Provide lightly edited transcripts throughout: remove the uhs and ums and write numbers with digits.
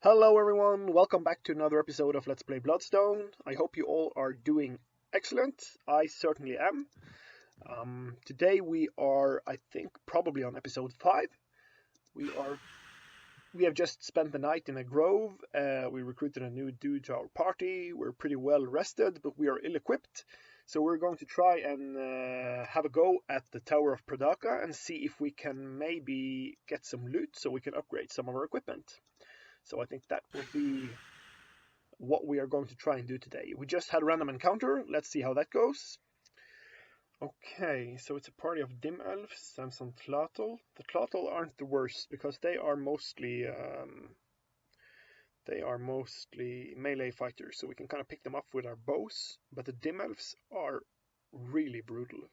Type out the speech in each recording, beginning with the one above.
Hello everyone, welcome back to another episode of Let's Play Bloodstone. I hope you all are doing excellent. I certainly am. Today we are, I think, probably on episode 5. We have just spent the night in a grove. We recruited a new dude to our party. We're pretty well rested, but we are ill-equipped. So we're going to try and have a go at the Tower of Pradaqa and see if we can maybe get some loot so we can upgrade some of our equipment. So I think that will be what we are going to try and do today. We just had a random encounter. Let's see how that goes. Okay, so it's a party of dim elves and some tlatl. The tlatl aren't the worst because they are mostly melee fighters, so we can kind of pick them up with our bows. But the dim elves are really brutal.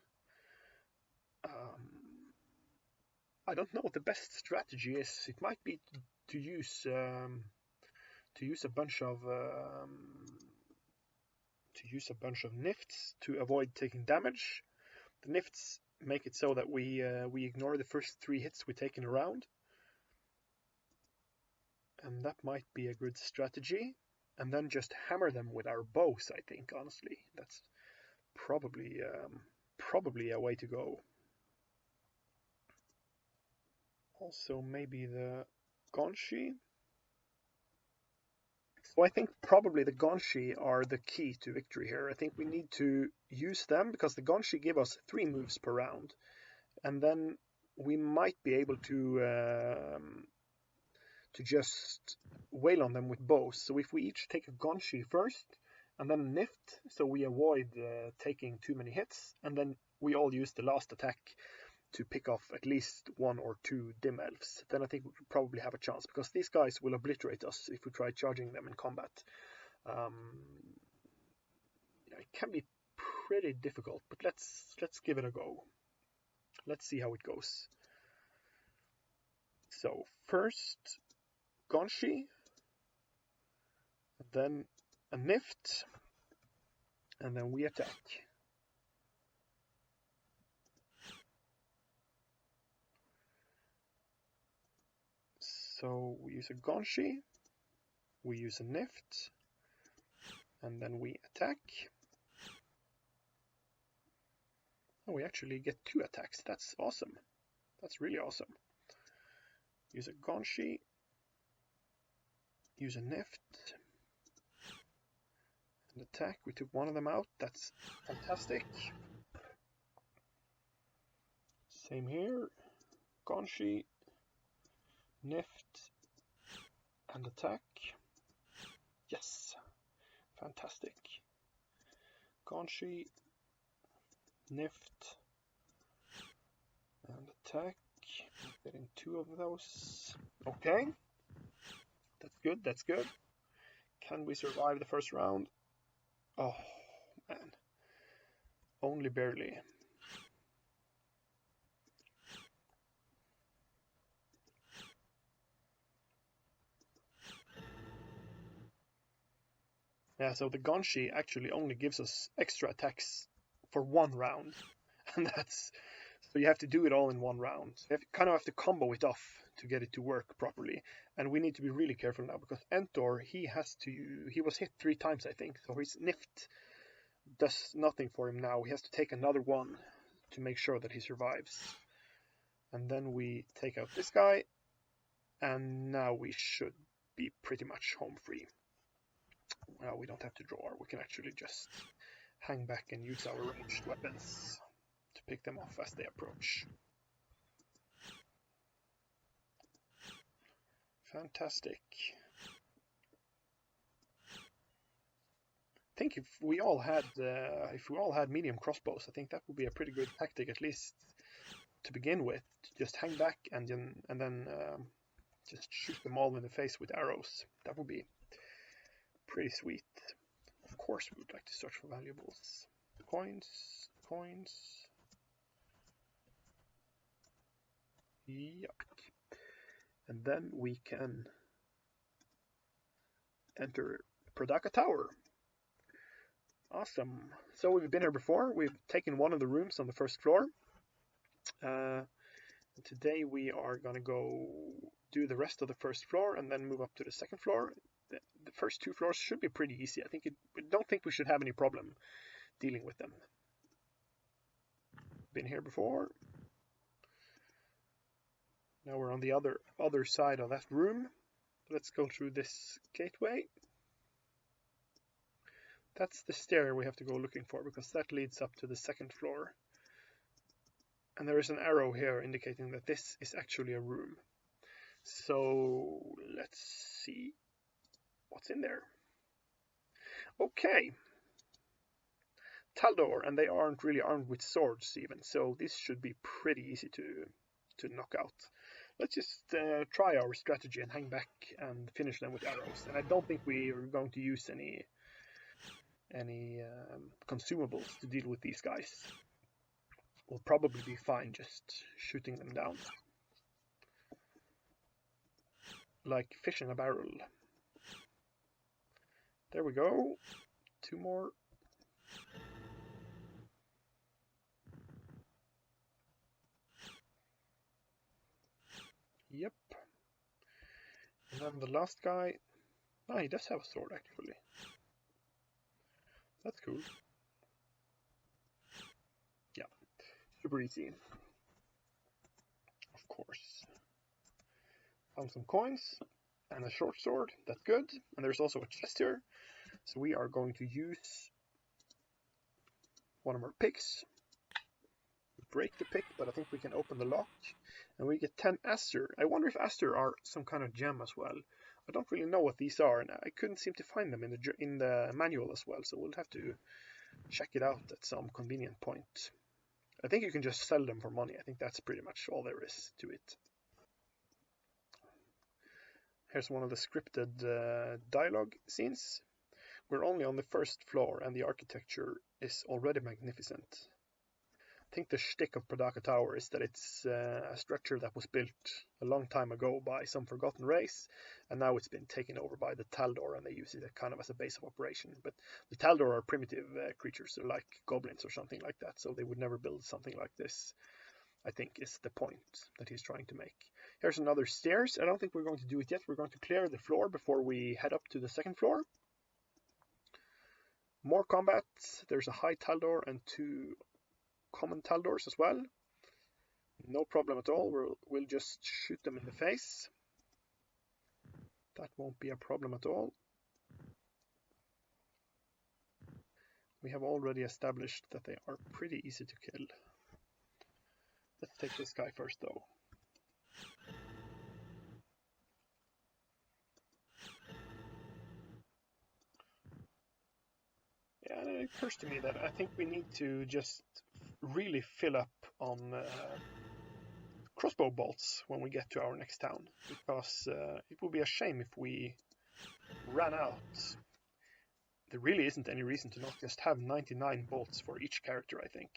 I don't know what the best strategy is. It might be to use a bunch of nifts to avoid taking damage. The nifts make it so that we ignore the first 3 hits we take in a round, and that might be a good strategy. And then just hammer them with our bows. I think honestly, that's probably a way to go. Also, maybe the Gonshi. So I think probably the Gonshi are the key to victory here. I think we need to use them because the Gonshi give us 3 moves per round, and then we might be able to just wail on them with bows. So if we each take a Gonshi first and then a Nift, so we avoid taking too many hits, and then we all use the last attack to pick off at least 1 or 2 dim elves, then I think we could probably have a chance, because these guys will obliterate us if we try charging them in combat. It can be pretty difficult, but let's give it a go. Let's see how it goes. So first Gonshi, then a Nift, and then we attack. So we use a Gonshi, we use a Nift, and then we attack. Oh, we actually get 2 attacks. That's awesome. That's really awesome. Use a Gonshi, use a Nift, and attack. We took 1 of them out. That's fantastic. Same here. Gonshi, Nift, and attack. Yes, fantastic. Gonshi, Nift, and attack. Getting 2 of those. Okay, that's good. That's good. Can we survive the first round? Oh man, only barely. Yeah, so the Gonshi actually only gives us extra attacks for 1 round, and that's so you have to do it all in 1 round. So you kind of have to combo it off to get it to work properly, and we need to be really careful now because Entor he was hit 3 times I think, so his Nift does nothing for him now. He has to take another one to make sure that he survives, and then we take out this guy, and now we should be pretty much home free. Well, we don't have to draw, we can actually just hang back and use our ranged weapons to pick them off as they approach. Fantastic. I think if we all had medium crossbows, I think that would be a pretty good tactic, at least to begin with. Just hang back and then just shoot them all in the face with arrows. That would be pretty sweet. Of course, we would like to search for valuables. Coins. Yup. And then we can enter Pradaqa Tower. Awesome. So we've been here before. We've taken 1 of the rooms on the first floor. Today we are gonna go do the rest of the first floor and then move up to the second floor. The first 2 floors should be pretty easy. I don't think we should have any problem dealing with them. Been here before. Now we're on the other side of that room. Let's go through this gateway. That's the stair we have to go looking for, because that leads up to the second floor. And there is an arrow here indicating that this is actually a room. So let's see what's in there. Okay. Taldor, and they aren't really armed with swords even, so this should be pretty easy to knock out. Let's just try our strategy and hang back and finish them with arrows. And I don't think we are going to use any consumables to deal with these guys. We'll probably be fine just shooting them down. Like fish in a barrel. There we go. 2 more. Yep. And then the last guy. Ah, he does have a sword actually. That's cool. Yeah, super easy. Of course. Found some coins and a short sword. That's good. And there's also a chest here. So we are going to use one of our picks. Break the pick, but I think we can open the lock. And we get 10 Aster. I wonder if Aster are some kind of gem as well. I don't really know what these are, and I couldn't seem to find them in the manual as well, so we'll have to check it out at some convenient point. I think you can just sell them for money. I think that's pretty much all there is to it. Here's one of the scripted dialogue scenes. We're only on the first floor, and the architecture is already magnificent. I think the shtick of Pradaqa Tower is that it's a structure that was built a long time ago by some forgotten race, and now it's been taken over by the Taldor, and they use it kind of as a base of operation. But the Taldor are primitive creatures, so like goblins or something like that, so they would never build something like this, I think is the point that he's trying to make. Here's another stairs. I don't think we're going to do it yet. We're going to clear the floor before we head up to the second floor. More combat. There's a high Taldor and 2 common Taldors as well. No problem at all. We'll just shoot them in the face. That won't be a problem at all. We have already established that they are pretty easy to kill. Let's take this guy first though. Yeah, and it occurs to me that I think we need to just really fill up on crossbow bolts when we get to our next town, because it would be a shame if we ran out. There really isn't any reason to not just have 99 bolts for each character, I think.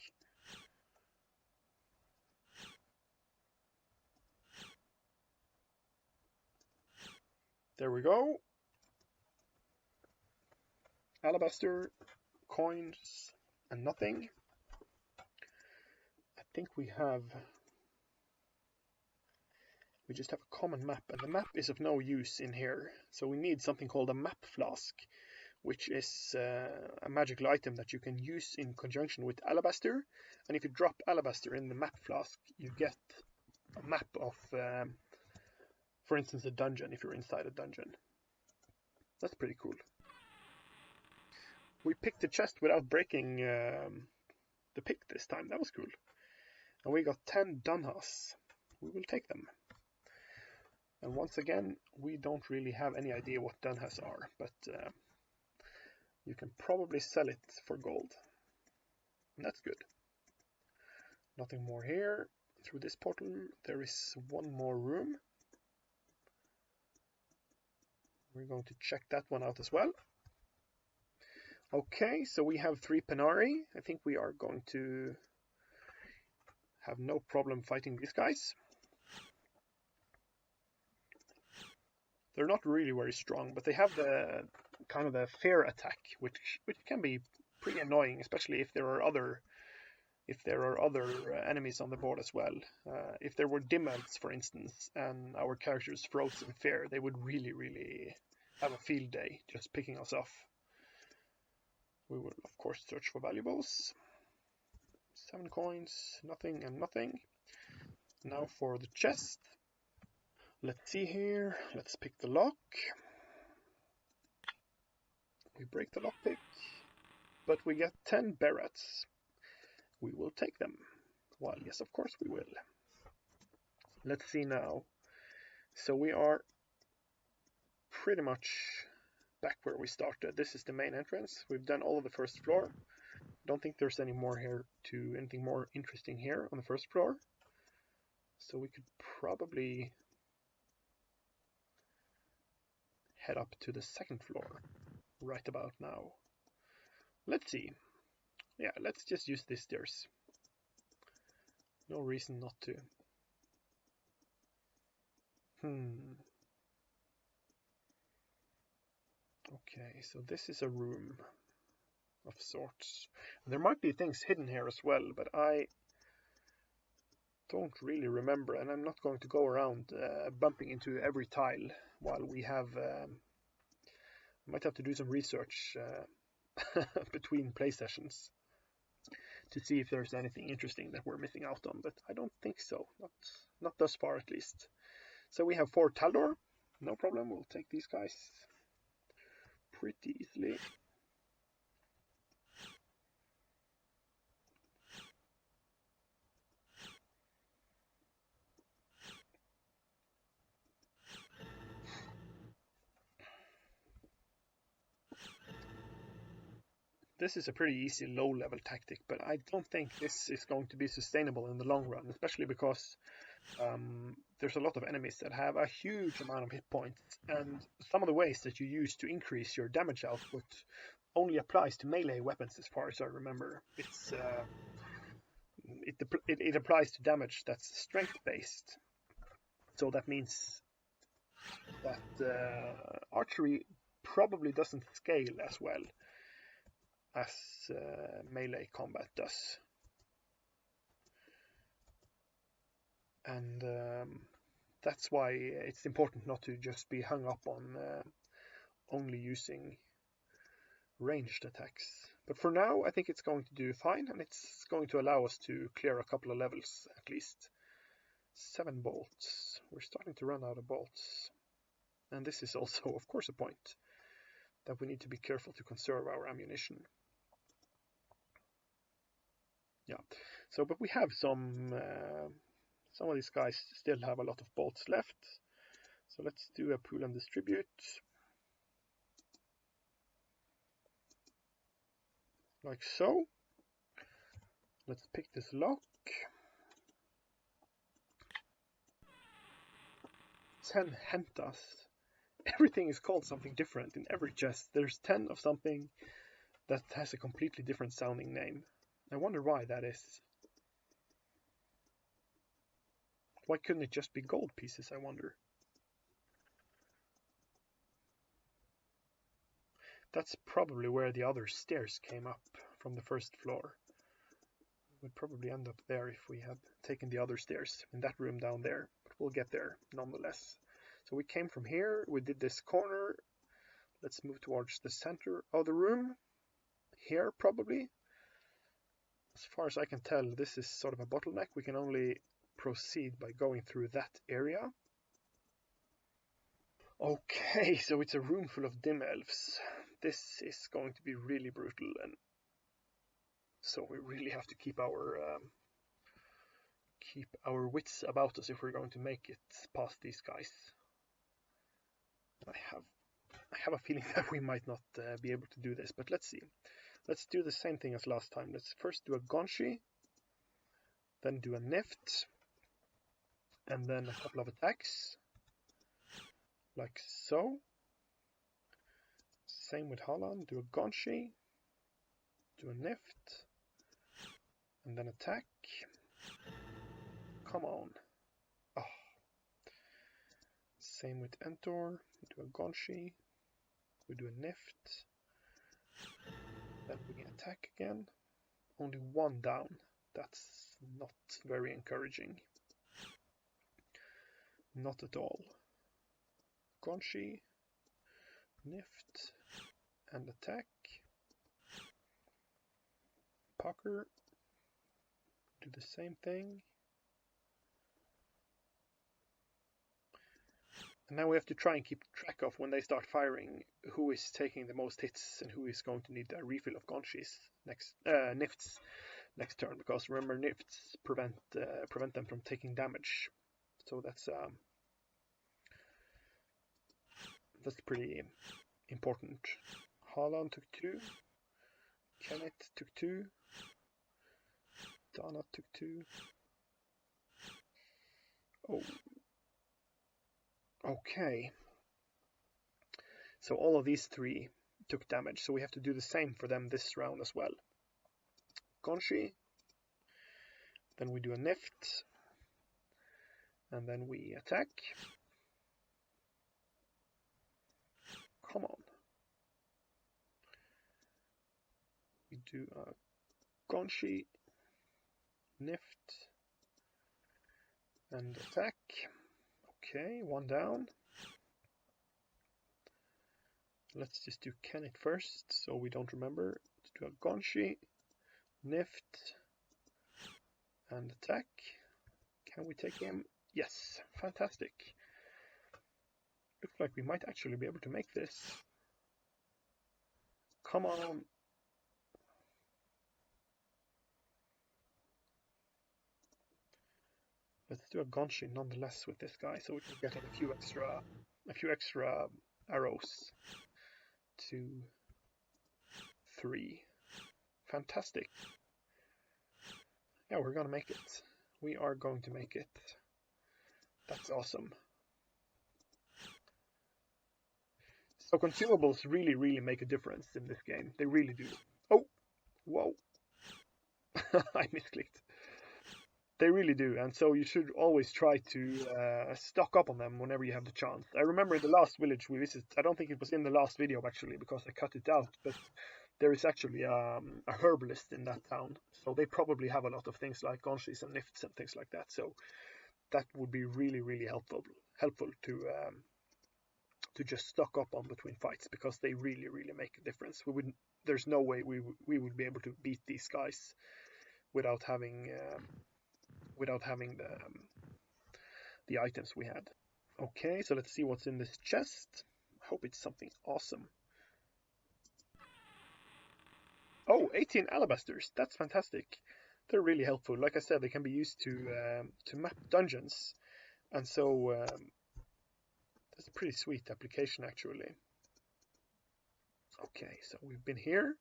There we go. Alabaster, coins, and nothing. I think we just have a common map, and the map is of no use in here. So we need something called a map flask, which is a magical item that you can use in conjunction with alabaster. And if you drop alabaster in the map flask, you get a map of, for instance, a dungeon if you're inside a dungeon. That's pretty cool. We picked the chest without breaking the pick this time. That was cool. And we got 10 dunhas. We will take them. And once again, we don't really have any idea what dunhas are, but you can probably sell it for gold. And that's good. Nothing more here. Through this portal, there is one more room. We're going to check that one out as well. Okay, so we have 3 Penari. I think we are going to have no problem fighting these guys. They're not really very strong, but they have the kind of the fair attack, which can be pretty annoying, especially if there are other if there are other enemies on the board as well. If there were dim elves, for instance, and our characters froze in fear, they would really have a field day just picking us off. We will, of course, search for valuables. 7 coins, nothing and nothing. Now for the chest. Let's see here. Let's pick the lock. We break the lockpick, but we get 10 berets. We will take them. Well, yes, of course we will. Let's see now. So we are pretty much back where we started. This is the main entrance. We've done all of the first floor. Don't think there's anything more interesting here on the first floor. So we could probably head up to the second floor right about now. Let's see. Yeah, let's just use these stairs. No reason not to. Okay, so this is a room of sorts. There might be things hidden here as well, but I don't really remember, and I'm not going to go around bumping into every tile while we have... I might have to do some research between play sessions to see if there's anything interesting that we're missing out on, but I don't think so. Not thus far, at least. So we have 4 Taldor. No problem, we'll take these guys pretty easily. This is a pretty easy low-level tactic, but I don't think this is going to be sustainable in the long run, especially because there's a lot of enemies that have a huge amount of hit points, and some of the ways that you use to increase your damage output only applies to melee weapons, as far as I remember. It applies to damage that's strength-based, so that means that archery probably doesn't scale as well as melee combat does. And that's why it's important not to just be hung up on only using ranged attacks. But for now, I think it's going to do fine, and it's going to allow us to clear a couple of levels at least. 7 bolts. We're starting to run out of bolts. And this is also, of course, a point that we need to be careful to conserve our ammunition. Yeah, so but we have some of these guys still have a lot of bolts left. So let's do a pool and distribute. Like so. Let's pick this lock. 10 hentas. Everything is called something different in every chest. There's 10 of something that has a completely different sounding name. I wonder why that is. Why couldn't it just be gold pieces, I wonder? That's probably where the other stairs came up from the first floor. We'd probably end up there if we had taken the other stairs in that room down there. But we'll get there nonetheless. So we came from here, we did this corner. Let's move towards the center of the room. Here, probably. As far as I can tell, this is sort of a bottleneck. We can only proceed by going through that area. Okay, so it's a room full of dim elves. This is going to be really brutal, and so we really have to keep our wits about us if we're going to make it past these guys. I have a feeling that we might not be able to do this, but let's see. Let's do the same thing as last time. Let's first do a Gonshi, then do a Nift, and then a couple of attacks, like so. Same with Holland, do a Gonshi, do a Nift, and then attack. Come on. Oh. Same with Entor, do a Gonshi, we do a Nift, then we attack again. Only 1 down. That's not very encouraging. Not at all. Gonshi, Nift, and attack. Pucker, do the same thing. And now we have to try and keep track of, when they start firing, who is taking the most hits and who is going to need a refill of Gonshis next, Nifts next turn, because remember, Nifts prevent them from taking damage. So that's pretty important. Haaland took 2. Kenneth took 2. Donna took 2. Oh. Okay. So all of these 3 took damage, so we have to do the same for them this round as well. Gonshi. Then we do a Nift. And then we attack. Come on. We do a Gonshi, Nift, and attack. Okay, 1 down. Let's just do Kenneth first, so we don't remember. Let's do a Gonshi, Nift, and attack. Can we take him? Yes, fantastic. Looks like we might actually be able to make this. Come on. Let's do a Gonshi nonetheless with this guy, so we can get a few extra arrows. 2, 3. Fantastic. Yeah, we're gonna make it. We are going to make it. That's awesome. So consumables really, really make a difference in this game. They really do. Oh! Whoa! I misclicked. They really do, and so you should always try to stock up on them whenever you have the chance. I remember in the last village we visited, I don't think it was in the last video actually, because I cut it out, but there is actually a herbalist in that town, so they probably have a lot of things like Gonshis and Nifts and things like that, so that would be really, really helpful to just stock up on between fights, because they really, really make a difference. There's no way we would be able to beat these guys without having the items we had. Okay, so let's see what's in this chest. I hope it's something awesome. Oh, 18 alabasters. That's fantastic. They're really helpful. Like I said, they can be used to map dungeons, and so that's a pretty sweet application actually. Okay, so we've been here,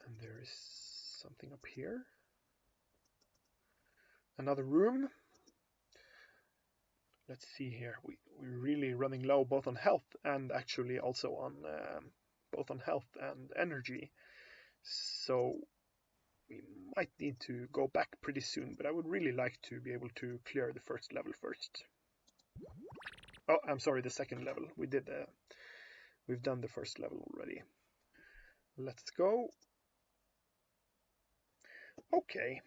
and there is something up here. Another room. Let's see here. We're really running low both on health and actually also on both on health and energy. So we might need to go back pretty soon, but I would really like to be able to clear the first level first. Oh, I'm sorry, the second level. We've done the first level already. Let's go. Okay.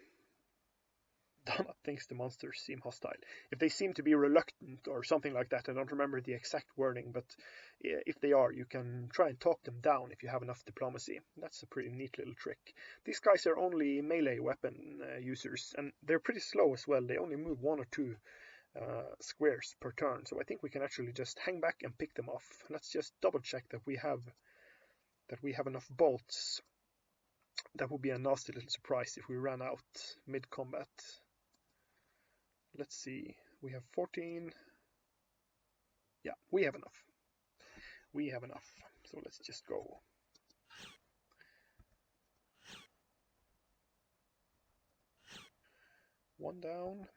Donna thinks the monsters seem hostile. If they seem to be reluctant or something like that, I don't remember the exact wording, but if they are, you can try and talk them down if you have enough diplomacy. That's a pretty neat little trick. These guys are only melee weapon users, and they're pretty slow as well. They only move 1 or 2 squares per turn, so I think we can actually just hang back and pick them off. Let's just double check that we have enough bolts. That would be a nasty little surprise if we ran out mid-combat. Let's see, we have 14. Yeah, we have enough. We have enough. So let's just go. One down.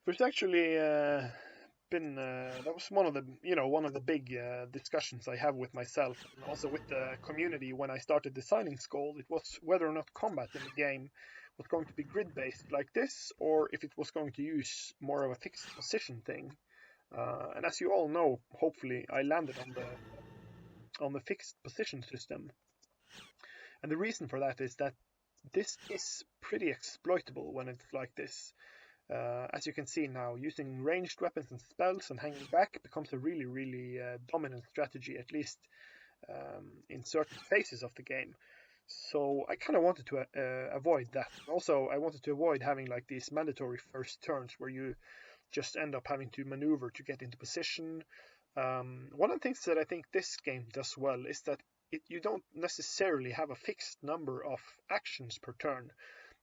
There's actually been that was one of the big discussions I have with myself and also with the community when I started designing Skald. It was whether or not combat in the game was going to be grid based like this, or if it was going to use more of a fixed position thing. And as you all know, hopefully I landed on the fixed position system. And the reason for that is that this is pretty exploitable when it's like this. As you can see now, using ranged weapons and spells and hanging back becomes a really, really dominant strategy, at least in certain phases of the game. So I kind of wanted to avoid that. Also, I wanted to avoid having like these mandatory first turns where you just end up having to maneuver to get into position. One of the things that I think this game does well is that you don't necessarily have a fixed number of actions per turn.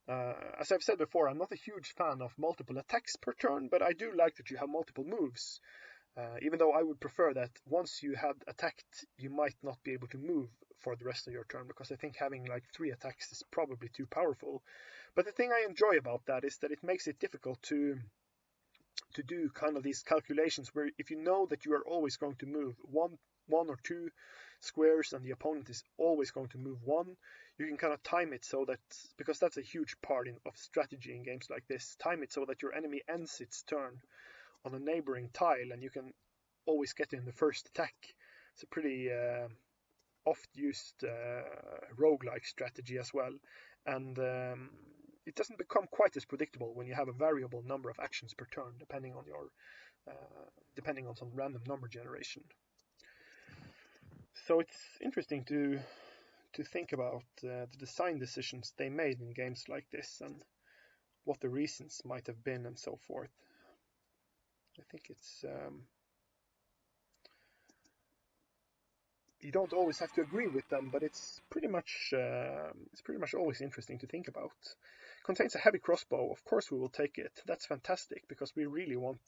As I've said before, I'm not a huge fan of multiple attacks per turn, but I do like that you have multiple moves. Even though I would prefer that once you had attacked, you might not be able to move for the rest of your turn, because I think having like 3 attacks is probably too powerful. But the thing I enjoy about that is that it makes it difficult to do kind of these calculations where if you know that you are always going to move one or two squares and the opponent is always going to move one, you can kind of time it so that, because that's a huge part of strategy in games like this, time it so that your enemy ends its turn on a neighboring tile and you can always get in the first attack. It's a pretty oft used roguelike strategy as well, and it doesn't become quite as predictable when you have a variable number of actions per turn, depending on some random number generation. So it's interesting to think about the design decisions they made in games like this and what the reasons might have been and so forth. I think it's you don't always have to agree with them, but it's pretty much always interesting to think about. Contains a heavy crossbow. Of course we will take it. That's fantastic, because we really want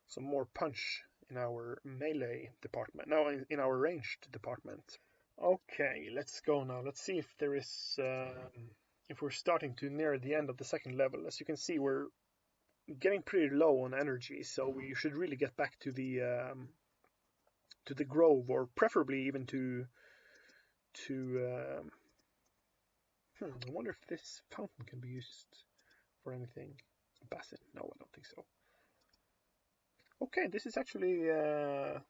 some more punch in our melee department. Now in our ranged department. Okay, let's go now. Let's see if there is if we're starting to near the end of the second level. As you can see, we're getting pretty low on energy, so we should really get back to the grove, or preferably even to I wonder if this fountain can be used for anything. Basin? No, I don't think so. Okay, this is actually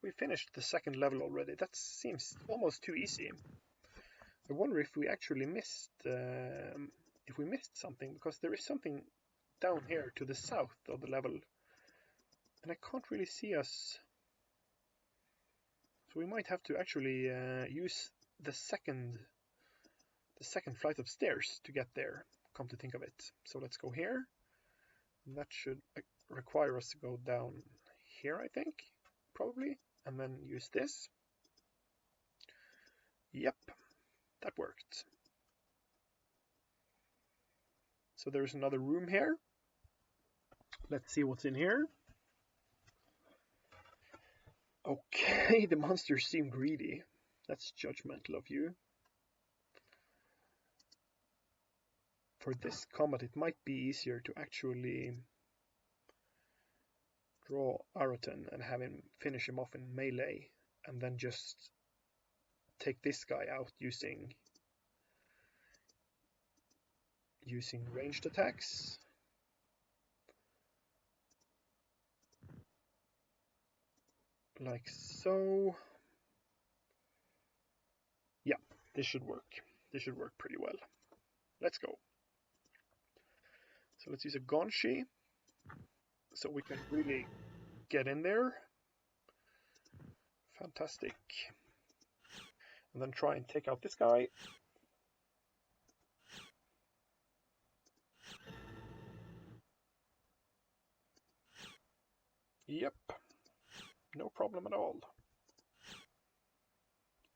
we finished the second level already. That seems almost too easy. I wonder if we actually missed something, because there is something down here to the south of the level, and I can't really see us. So we might have to actually use the second flight of stairs to get there, come to think of it. So let's go here. And that should require us to go down here, I think, probably, and then use this. Yep, that worked. So there's another room here. Let's see what's in here. Okay, the monsters seem greedy. That's judgmental of you. For this combat, it might be easier to actually draw Aroten and have him finish him off in melee, and then just take this guy out using ranged attacks. Like so. Yeah, this should work. This should work pretty well. Let's go. So let's use a Gonshi, so we can really get in there. Fantastic. And then try and take out this guy. Yep. No problem at all.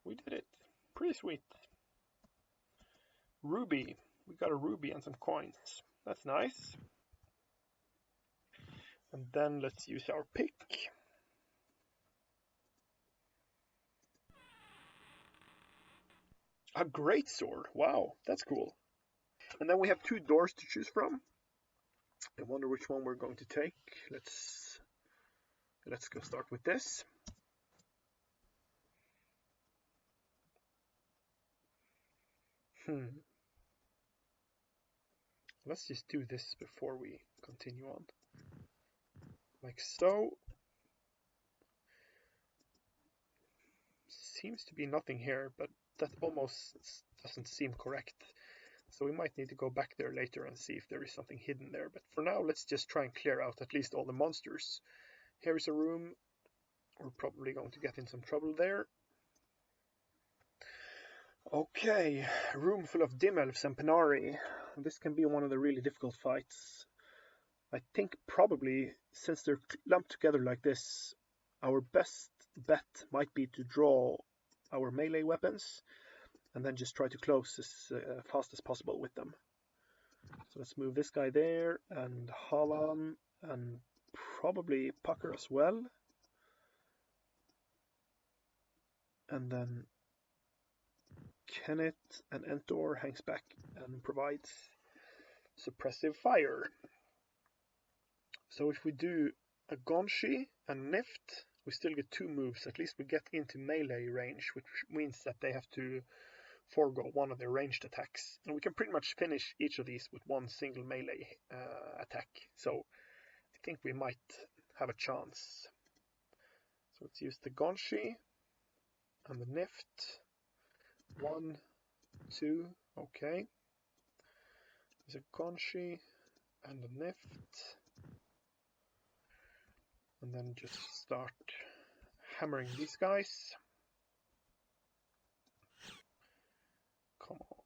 We did it. Pretty sweet. Ruby. We got a ruby and some coins. That's nice. And then let's use our pick. A great sword. Wow, that's cool. And then we have 2 doors to choose from. I wonder which one we're going to take. Let's go start with this. Let's just do this before we continue on. Like so. seems to be nothing here, but that almost doesn't seem correct. So we might need to go back there later and see if there is something hidden there. But for now, let's just try and clear out at least all the monsters. Here is a room. We're probably going to get in some trouble there. Okay, a room full of dim elves and Penari. This can be one of the really difficult fights. I think probably, since they're lumped together like this, our best bet might be to draw our melee weapons and then just try to close as fast as possible with them. So let's move this guy there, and Halan, and probably Pucker as well. And then Kenneth and Entor hangs back and provides suppressive fire. So if we do a Gonshi and Nift, we still get 2 moves. At least we get into melee range, which means that they have to forego one of their ranged attacks. And we can pretty much finish each of these with one single melee attack. So I think we might have a chance. So let's use the Gonshi and the Nift. 1, 2, okay. There's a Gonshi and a Nift. And then just start hammering these guys. Come on.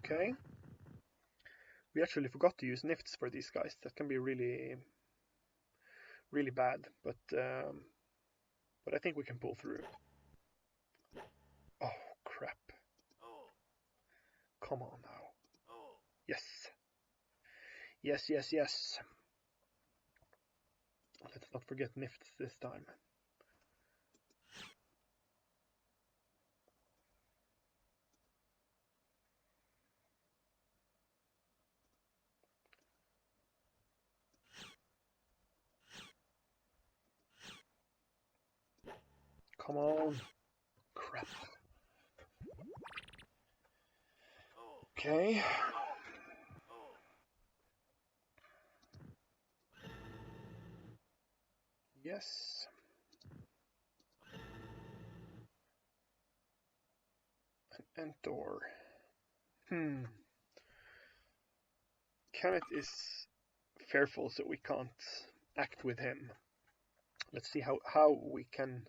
Okay. We actually forgot to use Nifts for these guys. That can be really, really bad, but I think we can pull through. Oh, crap. Come on now. Yes. Yes, yes, yes. Let's not forget Nifts this time. Come on. Crap. Okay. Yes. An Entor. Kenneth is fearful, so we can't act with him. Let's see how we can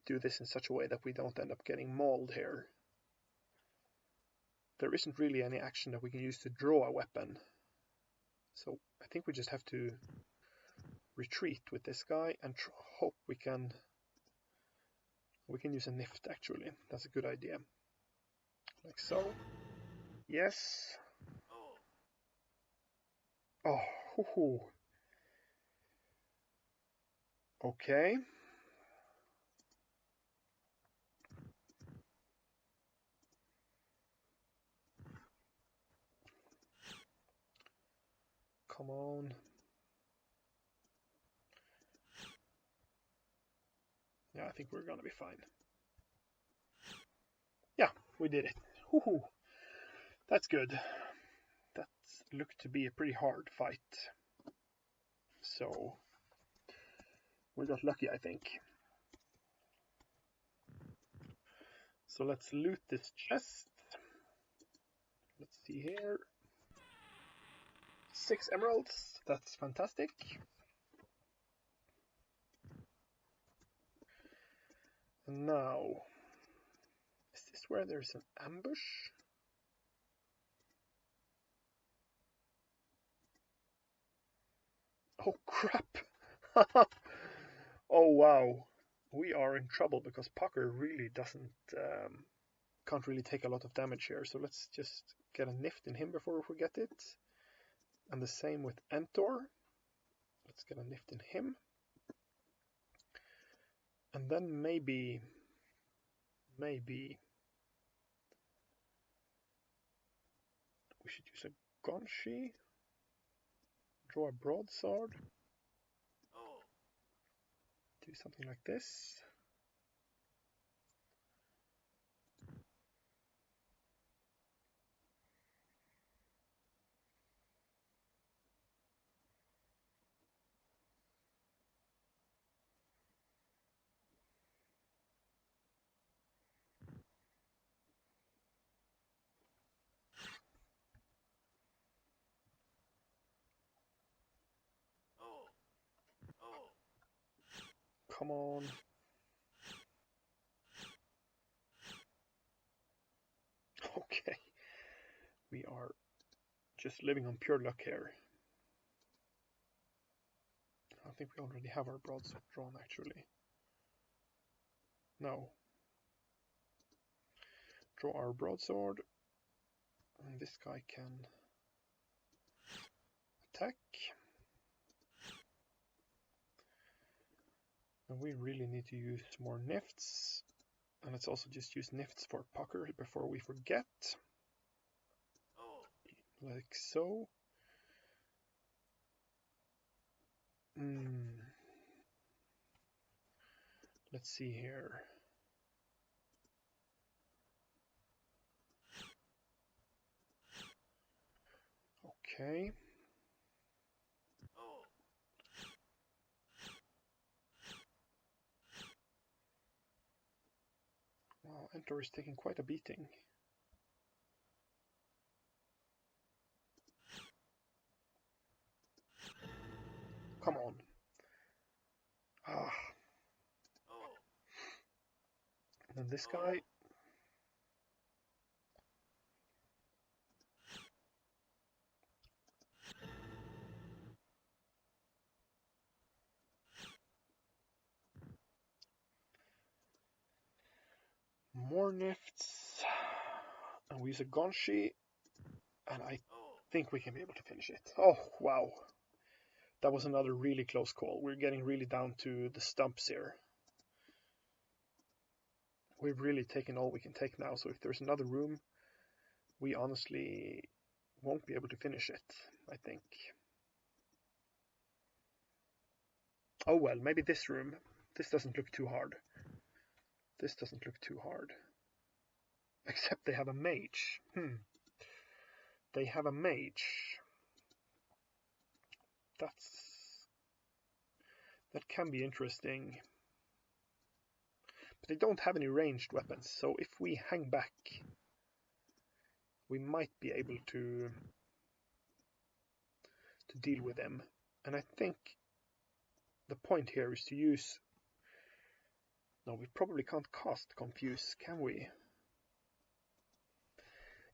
do this in such a way that we don't end up getting mauled here. There isn't really any action that we can use to draw a weapon. So I think we just have to retreat with this guy and hope we can use a Nift actually. That's a good idea. Like so. Yes. Oh, hoo-hoo. Okay. Come on. Yeah, I think we're gonna be fine. Yeah, we did it. Woohoo! That's good. That looked to be a pretty hard fight. So we got lucky, I think. So let's loot this chest. Let's see here. 6 emeralds. That's fantastic. And now, is this where there's an ambush? Oh crap! Oh wow, we are in trouble because Pucker really can't really take a lot of damage here. So let's just get a Nift in him before we forget it. And the same with Entor. Let's get a Nift in him. And then maybe we should use a Gonshi. Draw a broadsword. Do something like this. Come on. Okay. We are just living on pure luck here. I think we already have our broadsword drawn, actually. No. Draw our broadsword. And this guy can attack. And we really need to use more nifts. And let's also just use nifts for pucker before we forget. Like so. Let's see here. Okay. Wow, Enter is taking quite a beating. Come on. Ah. And then this guy. More nifts. And we use a Gonshi. And I think we can be able to finish it. Oh, wow. That was another really close call. We're getting really down to the stumps here. We've really taken all we can take now, so if there's another room, we honestly won't be able to finish it, I think. Oh well, maybe this room. This doesn't look too hard. This doesn't look too hard. Except they have a mage. They have a mage. That can be interesting. But they don't have any ranged weapons, so if we hang back, we might be able to deal with them. And I think the point here is to use... No, we probably can't cast Confuse, can we?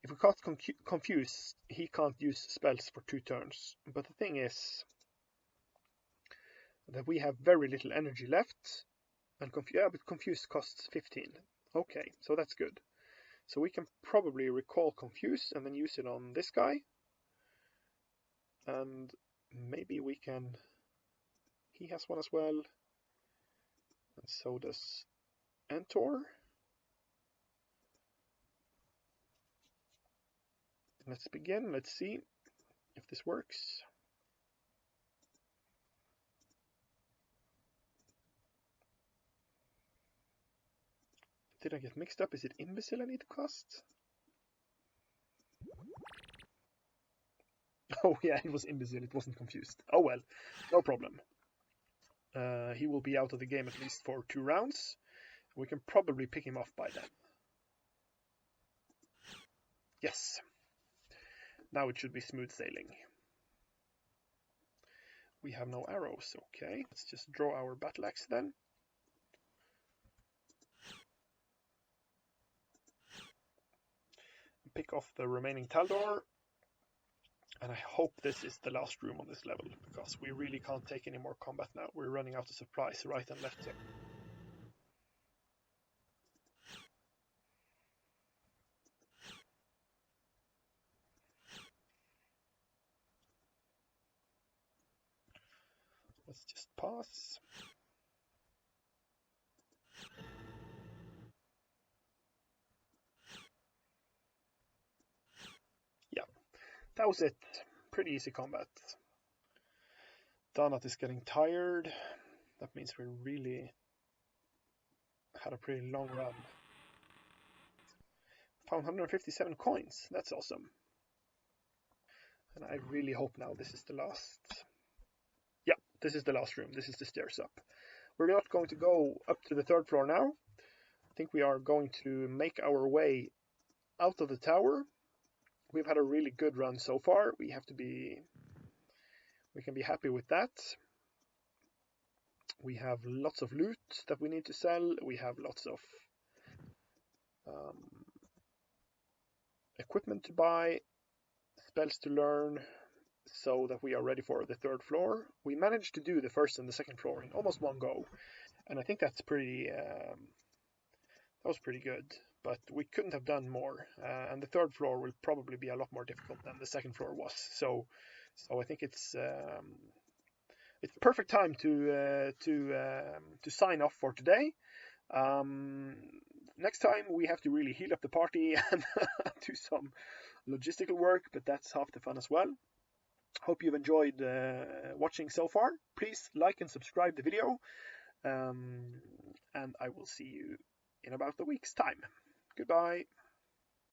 If we cast Confuse, he can't use spells for 2 turns. But the thing is that we have very little energy left, and but Confuse costs 15. Okay, so that's good. So we can probably recall Confuse and then use it on this guy. And maybe we can... He has one as well. And so does Entor. Let's begin. Let's see if this works. Did I get mixed up? Is it Imbecile I need to cast? Oh yeah, it was Imbecile. It wasn't Confused. Oh well, no problem. He will be out of the game at least for 2 rounds. We can probably pick him off by then. Yes. Now it should be smooth sailing. We have no arrows. Okay, let's just draw our battle axe then. Pick off the remaining Taldor. And I hope this is the last room on this level, because we really can't take any more combat now. We're running out of supplies right and left here. Let's just pass. Yeah, that was it. Pretty easy combat. Donut is getting tired. That means we really had a pretty long run. Found 157 coins. That's awesome. And I really hope now this is the last. Yeah, this is the last room. This is the stairs up. We're not going to go up to the 3rd floor now. I think we are going to make our way out of the tower. We've had a really good run so far. We can be happy with that. We have lots of loot that we need to sell. We have lots of equipment to buy, spells to learn, so that we are ready for the 3rd floor. We managed to do the 1st and the 2nd floor in almost one go, and I think that's pretty. That was pretty good, but we couldn't have done more. And the 3rd floor will probably be a lot more difficult than the 2nd floor was. So I think it's the perfect time to sign off for today. Next time we have to really heal up the party and do some logistical work, but that's half the fun as well. Hope you've enjoyed watching so far. Please like and subscribe the video, and I will see you in about a week's time. Goodbye.